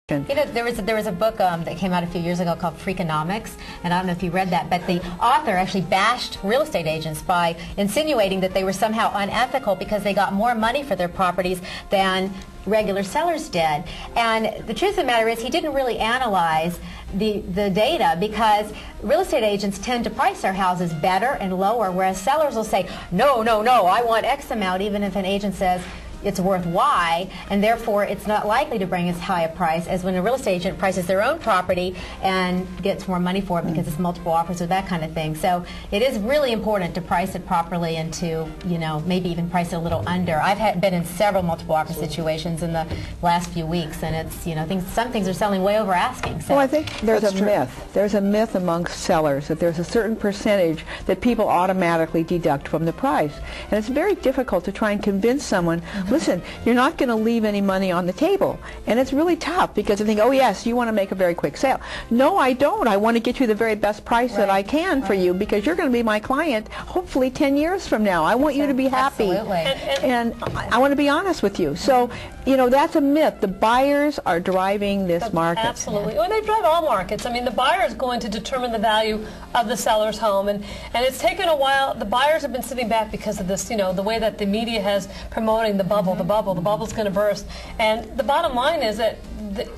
You know, there was a book that came out a few years ago called Freakonomics, and I don't know if you read that, but the author actually bashed real estate agents by insinuating that they were somehow unethical because they got more money for their properties than regular sellers did. And the truth of the matter is he didn't really analyze the data, because real estate agents tend to price their houses better and lower, whereas sellers will say, no, I want X amount, even if an agent says it's worth Y, and therefore it's not likely to bring as high a price as when a real estate agent prices their own property and gets more money for it because it's multiple offers or that kind of thing. So it is really important to price it properly and to, you know, maybe even price it a little under. I've been in several multiple offer situations in the last few weeks, and it's, you know, some things are selling way over asking. So well, I think there's a myth. There's a myth amongst sellers that there's a certain percentage that people automatically deduct from the price. And it's very difficult to try and convince someone, listen, you're not going to leave any money on the table. And it's really tough because they think, oh yes, you want to make a very quick sale. No, I don't. I want to get you the very best price that I can for you, because you're going to be my client hopefully 10 years from now. I want you to be happy. Absolutely. And I want to be honest with you. So, you know, that's a myth. The buyers are driving this market. Absolutely. Well, they drive all markets. I mean, the buyer is going to determine the value of the seller's home. And it's taken a while. The buyers have been sitting back because of this, you know, the way that the media has promoting the bubble, the bubble's going to burst. And the bottom line is that the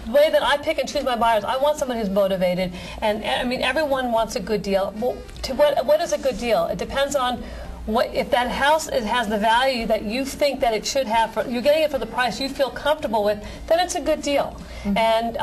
way that I pick and choose my buyers, I want someone who's motivated. And I mean, everyone wants a good deal. Well, what is a good deal? It depends on if that house has the value that you think that it should have, you're getting it for the price you feel comfortable with, then it's a good deal. And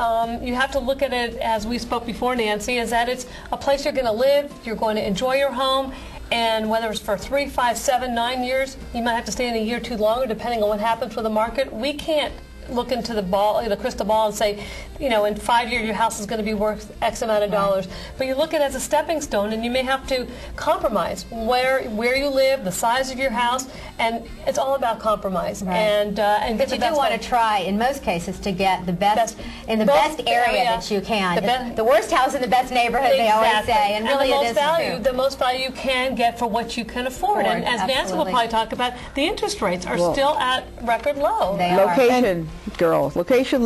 you have to look at it, as we spoke before, Nancy, is that it's a place you're going to live, you're going to enjoy your home, and whether it's for 3, 5, 7, 9 years, you might have to stay in a year or two longer depending on what happens with the market. We can't look into the crystal ball and say, you know, in 5 years your house is going to be worth X amount of dollars. But you look at it as a stepping stone, and you may have to compromise where you live, the size of your house, and it's all about compromise. And but you do want to try, in most cases, to get the best in the best area that you can. The worst house in the best neighborhood, they always say, and really the most value you can get for what you can afford. And as Nancy will probably talk about, the interest rates are still at record low. They are. Girls, location.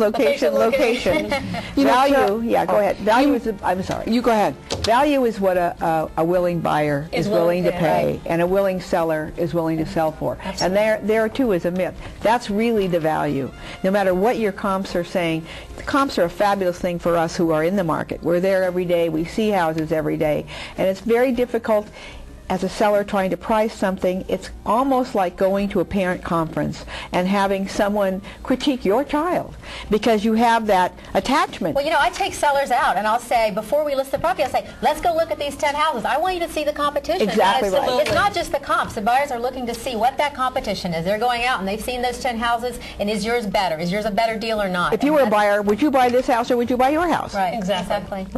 Value, yeah, go ahead. Value is, I'm sorry. You go ahead. Value is what a willing buyer is willing to pay, and a willing seller is willing to sell for. Absolutely. And there too is a myth. That's really the value. No matter what your comps are saying, the comps are a fabulous thing for us who are in the market. We're there every day. We see houses every day. And it's very difficult as a seller trying to price something. It's almost like going to a parent conference and having someone critique your child, because you have that attachment. Well, you know, I take sellers out and I'll say, before we list the property, I'll say, let's go look at these 10 houses. I want you to see the competition. Exactly right. It's not just the comps. The buyers are looking to see what that competition is. They're going out and they've seen those 10 houses, and is yours better? Is yours a better deal or not? If you were a buyer, would you buy this house or would you buy your house? Right, exactly.